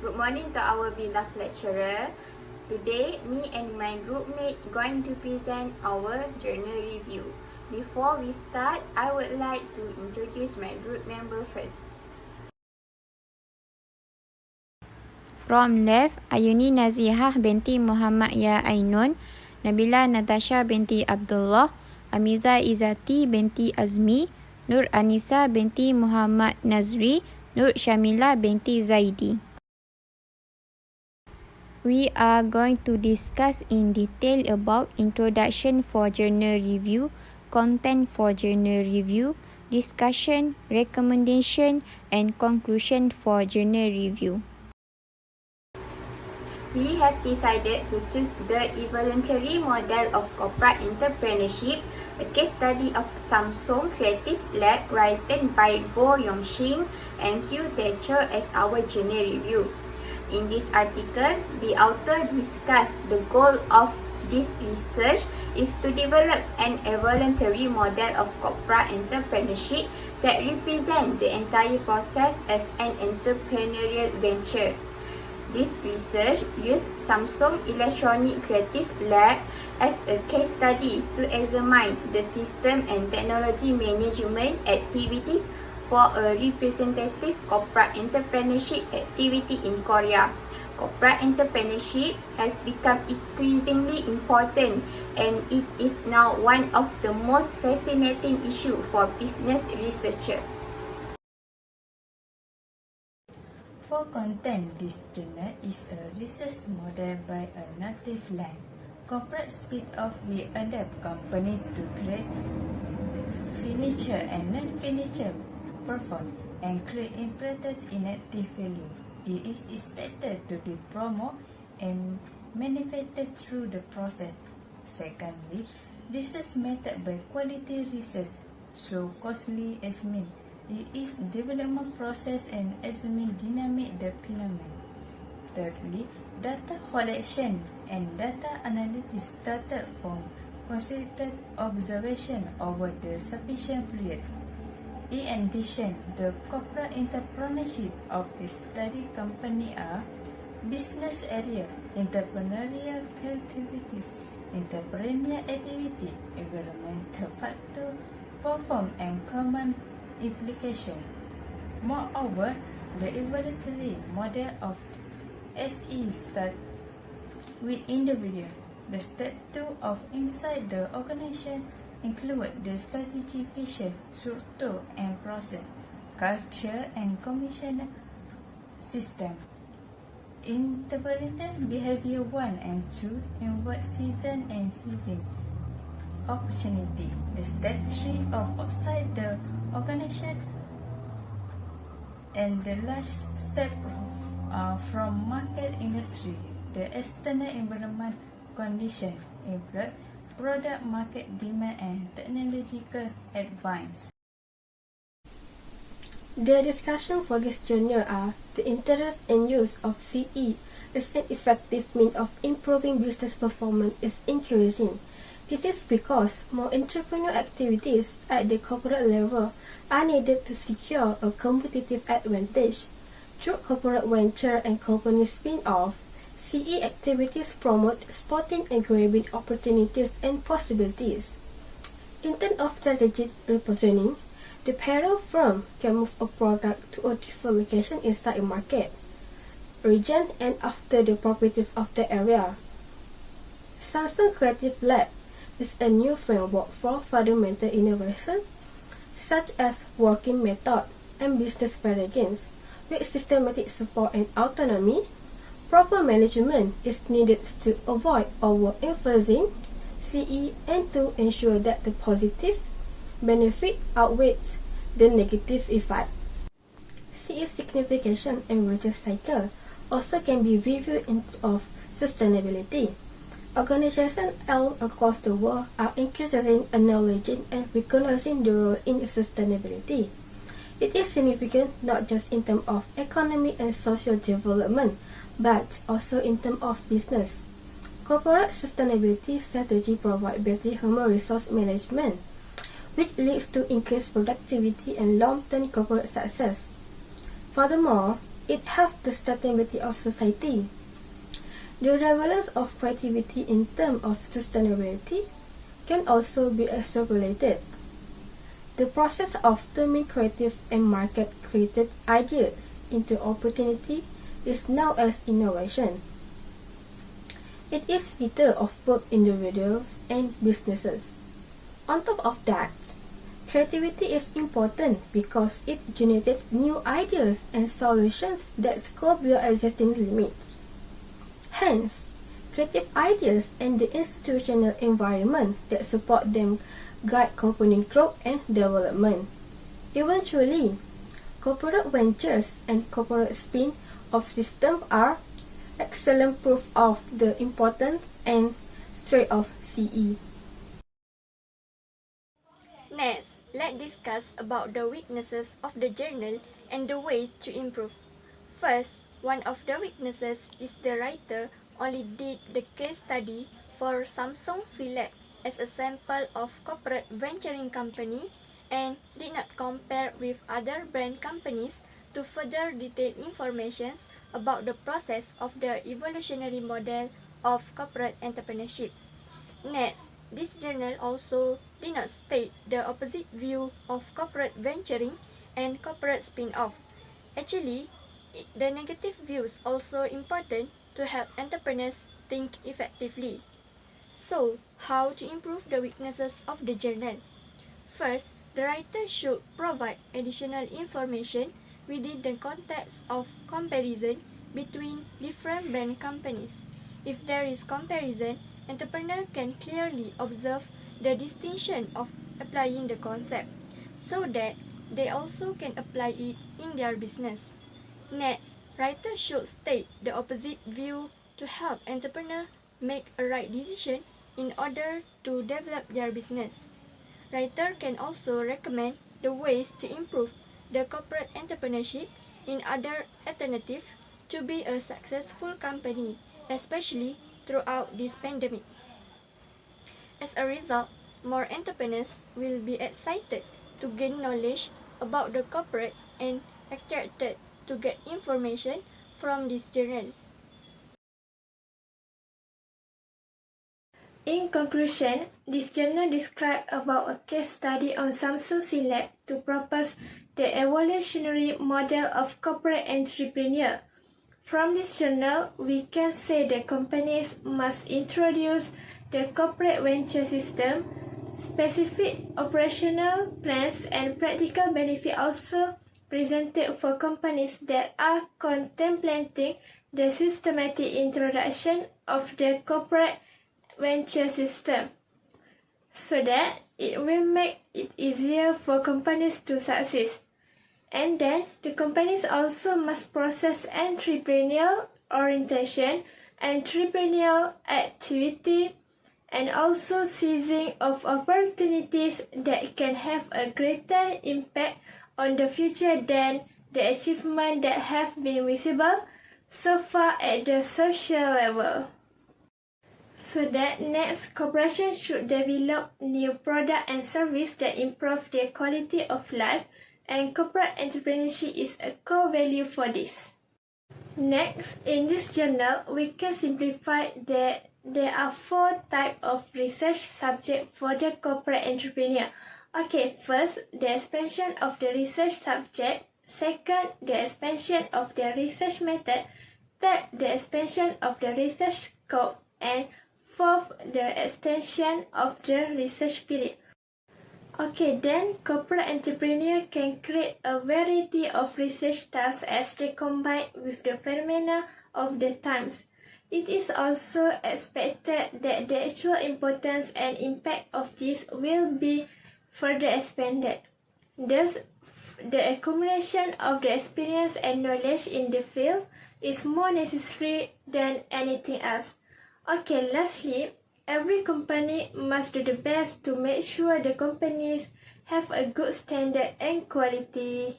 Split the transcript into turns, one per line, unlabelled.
Good morning to our beloved lecturer. Today, me and my groupmate going to present our journal review. Before we start, I would like to introduce my group member first.
From left, Ayuni Nazihah binti Muhammad Ya Ainun, Nabila Natasha binti Abdullah, Amiza Izati binti Azmi, Nur Anisa binti Muhammad Nazri, Nur Syamila binti Zaidi. We are going to discuss in detail about introduction for journal review, content for journal review, discussion, recommendation, and conclusion for journal review.
We have decided to choose the voluntary model of corporate entrepreneurship, a case study of Samsung Creative Lab written by Bo Yongxing and Hugh Thatcher as our journal review. In this article, the author discussed the goal of this research is to develop an voluntary model of corporate entrepreneurship that represents the entire process as an entrepreneurial venture. This research used Samsung Electronic Creative Lab as a case study to examine the system and technology management activities for a representative corporate entrepreneurship activity in Korea. Corporate entrepreneurship has become increasingly important, and it is now one of the most fascinating issues for business researchers.
For content, this journal is a research model by a native land. Corporate spin-off will adapt company to create furniture and non-furniture perform and create important inactive value. It is expected to be promoted and manufactured through the process. Secondly, research method by quality research, so costly examine. It is development process and examine dynamic the phenomenon. Thirdly, data collection and data analysis started from consistent observation over the sufficient period. In addition, the corporate entrepreneurship of the study company are business area, entrepreneurial activities, entrepreneurial activity, environmental factor, perform and common implication. Moreover, the evaluatory model of SE start with individual. The step 2 of inside the organization include the strategy, vision, structure and process, culture and commission system. Interpretation behavior 1 and 2 involve season and season opportunity. The step 3 of outside the organization and the last step from market industry, the external environment condition include product market demand and technological advance.
The discussion for this journal are the interest and use of CE as an effective means of improving business performance is increasing. This is because more entrepreneurial activities at the corporate level are needed to secure a competitive advantage. Through corporate venture and company spin-off, CE activities promote spotting and grabbing opportunities and possibilities. In terms of strategic repositioning, the payroll firm can move a product to a different location inside a market, region, and after the properties of the area. Samsung Creative Lab is a new framework for fundamental innovation, such as working method and business paradigms, with systematic support and autonomy. Proper management is needed to avoid over-emphasizing CE and to ensure that the positive benefit outweighs the negative effects. CE's signification and research cycle also can be reviewed in terms of sustainability. Organizations all across the world are increasingly acknowledging and recognizing the role in sustainability. It is significant not just in terms of economic and social development, but also in terms of business. Corporate sustainability strategy provide better human resource management, which leads to increased productivity and long-term corporate success. Furthermore, it helps the sustainability of society. The relevance of creativity in terms of sustainability can also be extrapolated. The process of turning creative and market-created ideas into opportunity is known as innovation. It is vital of both individuals and businesses. On top of that, creativity is important because it generates new ideas and solutions that go beyond existing limits. Hence, creative ideas and the institutional environment that support them guide company growth and development. Eventually, corporate ventures and corporate spin-off systems are excellent proof of the importance and strength of CE.
Next, let's discuss about the weaknesses of the journal and the ways to improve. First, one of the weaknesses is the writer only did the case study for Samsung Select as a sample of corporate venturing company and did not compare with other brand companies to further detail information about the process of the evolutionary model of corporate entrepreneurship. Next, this journal also did not state the opposite view of corporate venturing and corporate spin-off. Actually, the negative views also important to help entrepreneurs think effectively. So, how to improve the weaknesses of the journal? First, the writer should provide additional information within the context of comparison between different brand companies. If there is comparison, entrepreneurs can clearly observe the distinction of applying the concept, so that they also can apply it in their business. Next, writer should state the opposite view to help entrepreneurs make a right decision in order to develop their business. Writer can also recommend the ways to improve the corporate entrepreneurship in other alternatives to be a successful company, especially throughout this pandemic. As a result, more entrepreneurs will be excited to gain knowledge about the corporate and attracted to get information from this journal.
In conclusion, this journal describes about a case study on Samsung Select to propose the evolutionary model of corporate entrepreneur. From this journal, we can say that companies must introduce the corporate venture system, specific operational plans and practical benefits also presented for companies that are contemplating the systematic introduction of the corporate venture system, so that it will make it easier for companies to succeed. And then, the companies also must process entrepreneurial orientation, entrepreneurial activity, and also seizing of opportunities that can have a greater impact on the future than the achievements that have been visible so far at the social level. So that next, corporations should develop new product and service that improve their quality of life, and corporate entrepreneurship is a core value for this. Next, in this journal, we can simplify that there are 4 types of research subjects for the corporate entrepreneur. Okay, first, the expansion of the research subject. Second, the expansion of the research method. Third, the expansion of the research scope. And fourth, the extension of the research period. Okay, then corporate entrepreneur can create a variety of research tasks as they combine with the phenomena of the times. It is also expected that the actual importance and impact of this will be further expanded. Thus, the accumulation of the experience and knowledge in the field is more necessary than anything else. Okay, lastly, every company must do the best to make sure the companies have a good standard and quality.